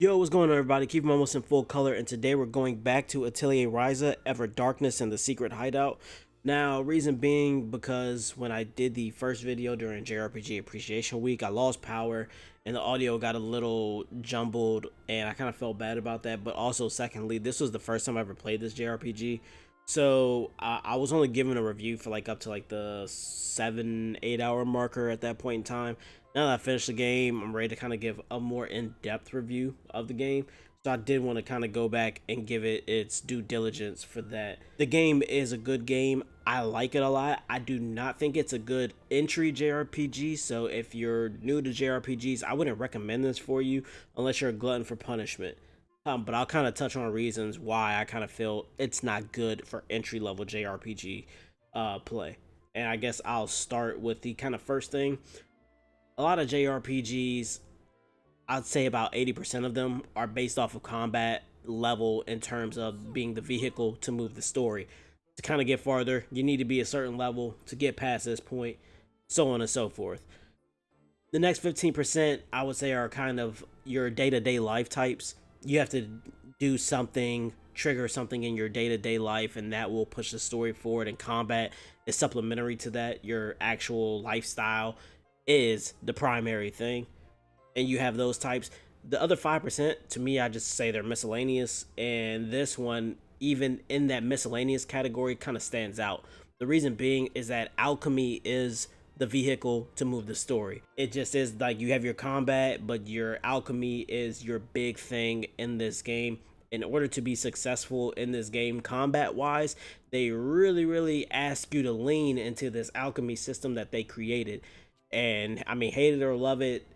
Yo, what's going on, everybody? Keep them almost in full color, and today we're going back to Atelier Ryza, Ever Darkness, and the Secret Hideout. Now, reason being because when I did the first video during JRPG Appreciation Week, I lost power and the audio got a little jumbled, and I kind of felt bad about that. But also, secondly, this was the first time I ever played this JRPG, so I was only given a review for like up to like the 7-8 hour marker at that point in time. Now that I finished the game, I'm ready to kind of give a more in-depth review of the game. So I did want to kind of go back and give it its due diligence for that. The game is a good game. I like it a lot. I do not think it's a good entry JRPG. So if you're new to JRPGs, I wouldn't recommend this for you unless you're a glutton for punishment. But I'll kind of touch on reasons why I kind of feel it's not good for entry-level JRPG play. And I guess I'll start with the kind of first thing. A lot of JRPGs, I'd say about 80% of them are based off of combat level in terms of being the vehicle to move the story. To kind of get farther, you need to be a certain level to get past this point, so on and so forth. The next 15%, I would say, are kind of your day-to-day life types. You have to do something, trigger something in your day-to-day life, and that will push the story forward, and combat is supplementary to that. Your actual lifestyle is the primary thing, and you have those types. The other 5%, to me, I just say they're miscellaneous, and this one, even in that miscellaneous category, kind of stands out. The reason being is that alchemy is the vehicle to move the story. It just is like you have your combat, but your alchemy is your big thing in this game. In order to be successful in this game combat wise, they really ask you to lean into this alchemy system that they created. And I mean, hate it or love it,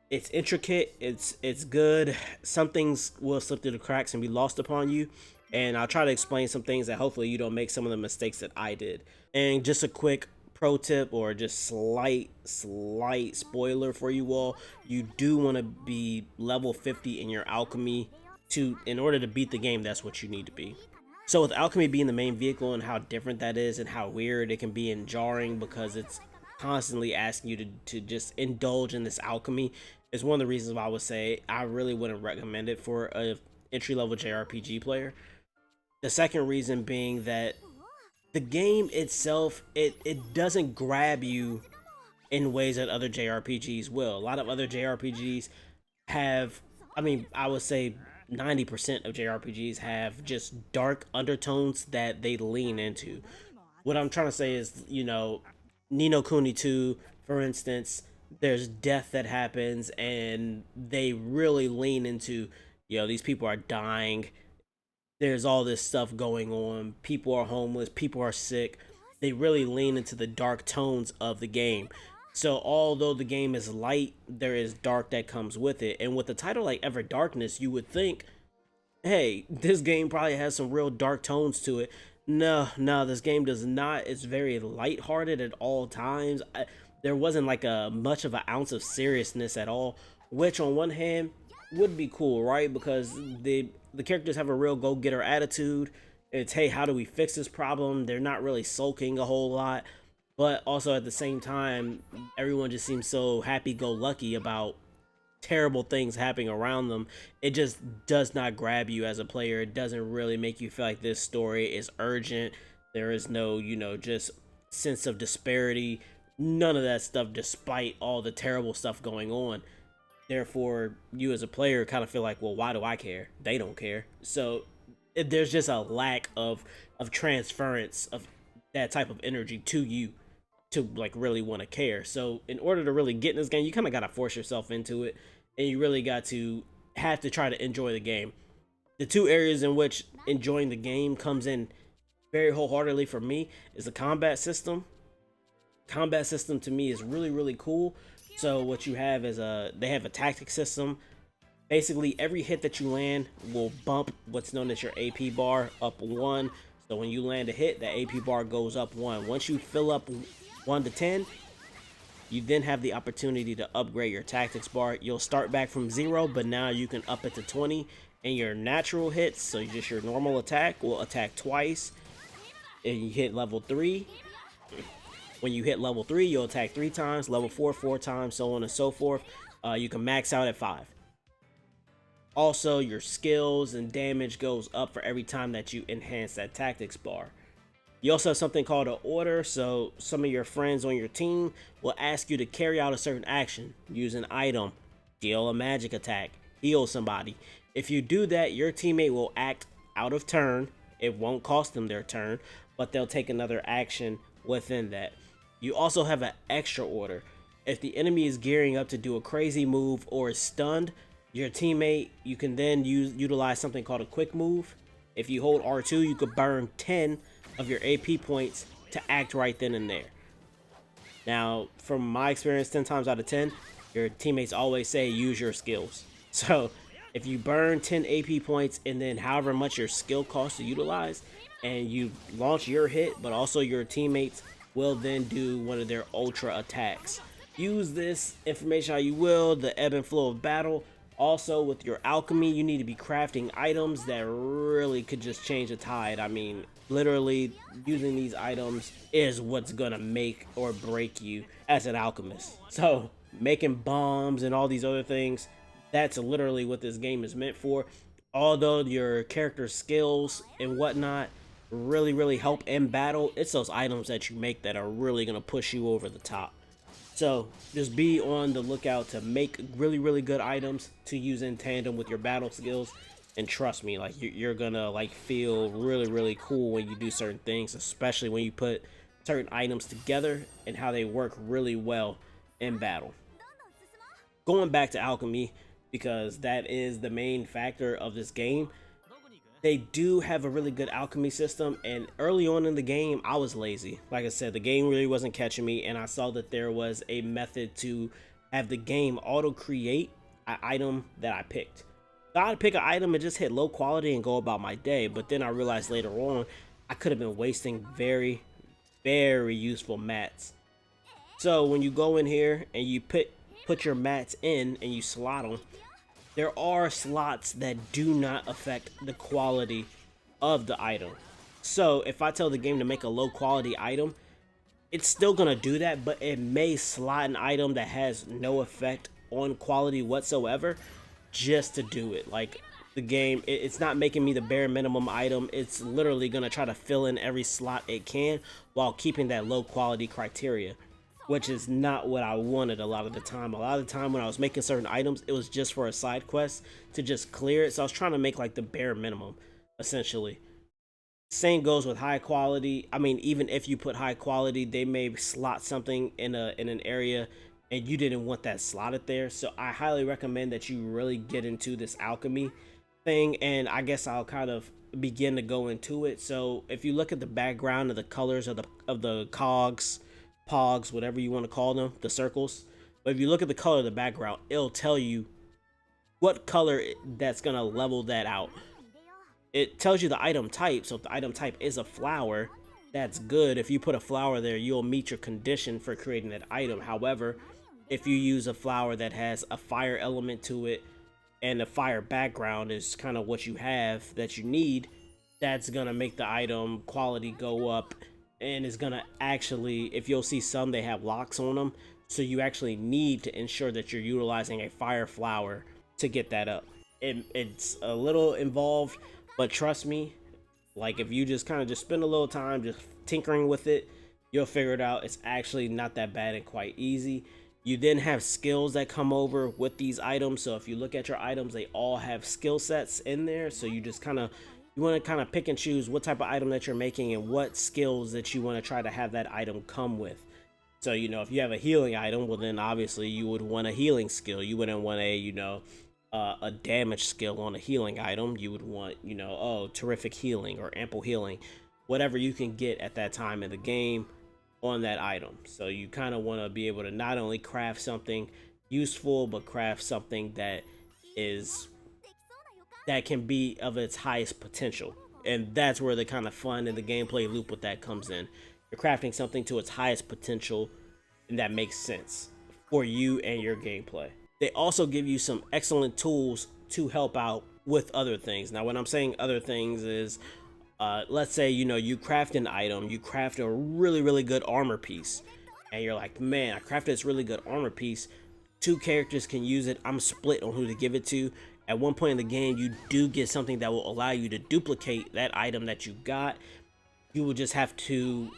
it's intricate, it's good. Some things will slip through the cracks and be lost upon you, and I'll try to explain some things that hopefully you don't make some of the mistakes that I did. And just a quick pro tip, or just slight spoiler for you all, you do want to be level 50 in your alchemy in order to beat the game. That's what you need to be. So with alchemy being the main vehicle, and how different that is, and how weird it can be and jarring because it's constantly asking you to just indulge in this alchemy, is one of the reasons why I would say I really wouldn't recommend it for a entry-level JRPG player. The second reason being that the game itself, it doesn't grab you in ways that other JRPGs will. A lot of other JRPGs have, I mean, I would say 90% of JRPGs have just dark undertones that they lean into. What I'm trying to say is, you know, Ni no Kuni 2, for instance, there's death that happens, and they really lean into, you know, these people are dying. There's all this stuff going on. People are homeless. People are sick. They really lean into the dark tones of the game. So although the game is light, there is dark that comes with it. And with a title like Ever Darkness, you would think, hey, this game probably has some real dark tones to it. No, this game does not. It's very lighthearted at all times. There wasn't like a much of an ounce of seriousness at all, which on one hand would be cool, right? Because the characters have a real go-getter attitude. It's, hey, how do we fix this problem? They're not really sulking a whole lot, but also at the same time, everyone just seems so happy-go-lucky about terrible things happening around them. It just does not grab you as a player. It doesn't really make you feel like this story is urgent. There is no, you know, just sense of disparity. None of that stuff, despite all the terrible stuff going on. Therefore, you as a player kind of feel like, well, why do I care? They don't care. So there's just a lack of transference of that type of energy to you to like really want to care. So in order to really get in this game, you kind of got to force yourself into it, and you really got to have to try to enjoy the game. The two areas in which enjoying the game comes in very wholeheartedly for me is the combat system. Combat system to me is really cool. So what you have is they have a tactic system. Basically every hit that you land will bump what's known as your AP bar up 1. So when you land a hit, the AP bar goes up 1. Once you fill up 1 to 10, you then have the opportunity to upgrade your tactics bar. You'll start back from 0, but now you can up it to 20. And your natural hits, so just your normal attack, will attack twice. And you hit level 3. When you hit level 3, you'll attack 3 times, level 4, 4 times, so on and so forth. You can max out at 5. Also, your skills and damage goes up for every time that you enhance that tactics bar. You also have something called an order, so some of your friends on your team will ask you to carry out a certain action, use an item, deal a magic attack, heal somebody. If you do that, your teammate will act out of turn. It won't cost them their turn, but they'll take another action within that. You also have an extra order. If the enemy is gearing up to do a crazy move or is stunned, your teammate, you can then utilize something called a quick move. If you hold R2, you could burn 10 of your AP points to act right then and there. Now, from my experience, 10 times out of 10, your teammates always say use your skills. So if you burn 10 AP points and then however much your skill costs to utilize, and you launch your hit, but also your teammates will then do one of their ultra attacks. Use this information how you will, the ebb and flow of battle. Also, with your alchemy, you need to be crafting items that really could just change the tide. I mean, literally using these items is what's gonna make or break you as an alchemist. So making bombs and all these other things, that's literally what this game is meant for. Although your character skills and whatnot really help in battle, it's those items that you make that are really gonna push you over the top. So just be on the lookout to make really good items to use in tandem with your battle skills, and trust me, like you're gonna like feel really cool when you do certain things, especially when you put certain items together and how they work really well in battle. Going back to alchemy, because that is the main factor of this game, they do have a really good alchemy system, and early on in the game I was lazy. Like I said, the game really wasn't catching me, and I saw that there was a method to have the game auto create an item that I picked. So I'd pick an item and just hit low quality and go about my day, but then I realized later on I could have been wasting very useful mats. So when you go in here and you put your mats in and you slot them, there are slots that do not affect the quality of the item. So if I tell the game to make a low quality item, it's still gonna do that, but it may slot an item that has no effect on quality whatsoever just to do it. Like the game, it's not making me the bare minimum item. It's literally gonna try to fill in every slot it can while keeping that low quality criteria, which is not what I wanted a lot of the time. A lot of the time when I was making certain items, it was just for a side quest to just clear it. So I was trying to make like the bare minimum, essentially. Same goes with high quality. I mean, even if you put high quality, they may slot something in an area and you didn't want that slotted there. So I highly recommend that you really get into this alchemy thing, and I guess I'll kind of begin to go into it. So if you look at the background of the colors of the cogs, pogs, whatever you want to call them, the circles, but if you look at the color of the background, it'll tell you what color that's gonna level that out. It tells you the item type, so if the item type is a flower, that's good. If you put a flower there, you'll meet your condition for creating that item. However, if you use a flower that has a fire element to it and the fire background is kind of what you have that you need, that's gonna make the item quality go up, and is gonna actually, if you'll see some, they have locks on them, so you actually need to ensure that you're utilizing a fire flower to get that up. It's a little involved, but trust me, like if you just kind of just spend a little time just tinkering with it, you'll figure it out. It's actually not that bad and quite easy. You then have skills that come over with these items, so if you look at your items, they all have skill sets in there, so you just kind of, you want to kind of pick and choose what type of item that you're making and what skills that you want to try to have that item come with. So, you know, if you have a healing item, well then obviously you would want a healing skill. You wouldn't want a, you know, a damage skill on a healing item. You would want, you know, oh, terrific healing or ample healing, whatever you can get at that time in the game on that item. So you kind of want to be able to not only craft something useful, but craft something that can be of its highest potential. And that's where the kind of fun and the gameplay loop with that comes in. You're crafting something to its highest potential, and that makes sense for you and your gameplay. They also give you some excellent tools to help out with other things. Now, when I'm saying other things is, let's say, you know, you craft an item, you craft a really good armor piece, and you're like, man, I crafted this really good armor piece. 2 characters can use it. I'm split on who to give it to, At one point in the game, you do get something that will allow you to duplicate that item that you got. You will just have to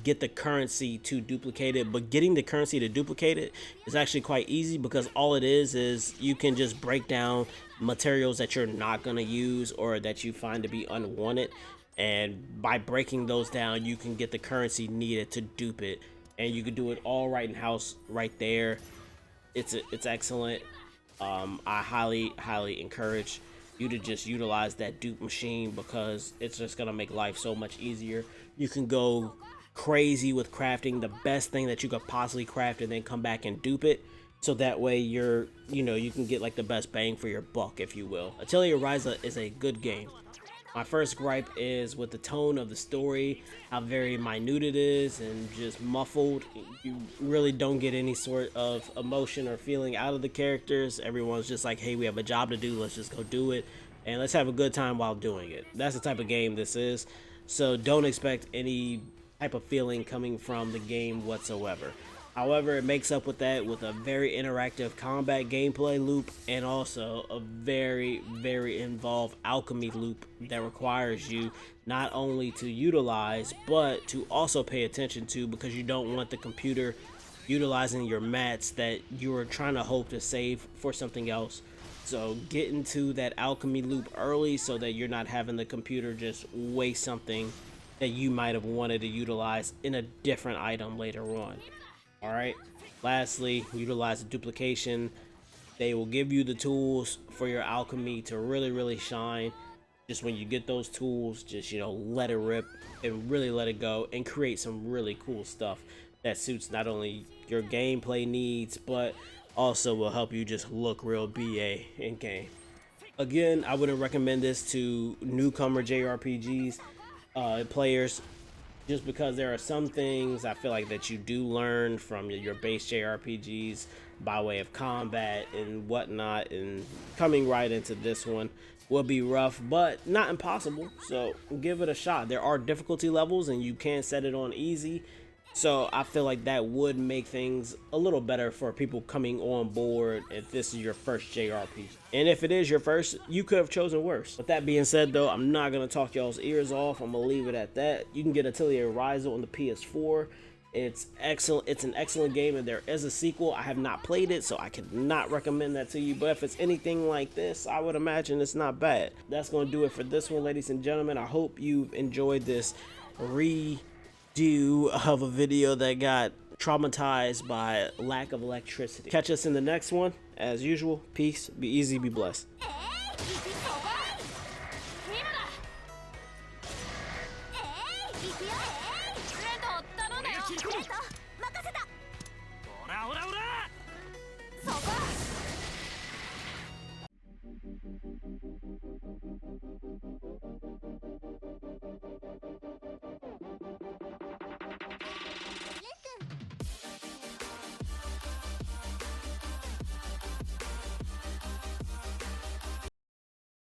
get the currency to duplicate it, but getting the currency to duplicate it is actually quite easy, because all it is you can just break down materials that you're not going to use or that you find to be unwanted, and by breaking those down you can get the currency needed to dupe it, and you can do it all right in house right there. It's excellent. I highly encourage you to just utilize that dupe machine, because it's just gonna make life so much easier. You can go crazy with crafting the best thing that you could possibly craft and then come back and dupe it, so that way you can get like the best bang for your buck, if you will. Atelier Ryza is a good game. My first gripe is with the tone of the story, how very minute it is and just muffled. You really don't get any sort of emotion or feeling out of the characters. Everyone's just like, hey, we have a job to do, let's just go do it, and let's have a good time while doing it. That's the type of game this is, so don't expect any type of feeling coming from the game whatsoever. However, it makes up with that with a very interactive combat gameplay loop, and also a very involved alchemy loop that requires you not only to utilize but to also pay attention to, because you don't want the computer utilizing your mats that you are trying to hope to save for something else. So get into that alchemy loop early so that you're not having the computer just waste something that you might have wanted to utilize in a different item later on. Alright, lastly, utilize the duplication. They will give you the tools for your alchemy to really shine. Just when you get those tools, just let it rip and really let it go and create some really cool stuff that suits not only your gameplay needs but also will help you just look real BA in game. Again, I wouldn't recommend this to newcomer JRPGs players, just because there are some things I feel like that you do learn from your base JRPGs by way of combat and whatnot, and coming right into this one will be rough but not impossible, so give it a shot. There are difficulty levels and you can set it on easy, so I feel like that would make things a little better for people coming on board if this is your first JRPG. And if it is your first, you could have chosen worse. With that being said though, I'm not going to talk y'all's ears off. I'm going to leave it at that. You can get Atelier Ryza on the PS4. It's excellent. It's an excellent game, and there is a sequel. I have not played it, so I cannot recommend that to you. But if it's anything like this, I would imagine it's not bad. That's going to do it for this one, ladies and gentlemen. I hope you've enjoyed this redo of a video that got traumatized by lack of electricity. Catch us in the next one. As usual, peace, be easy, be blessed. So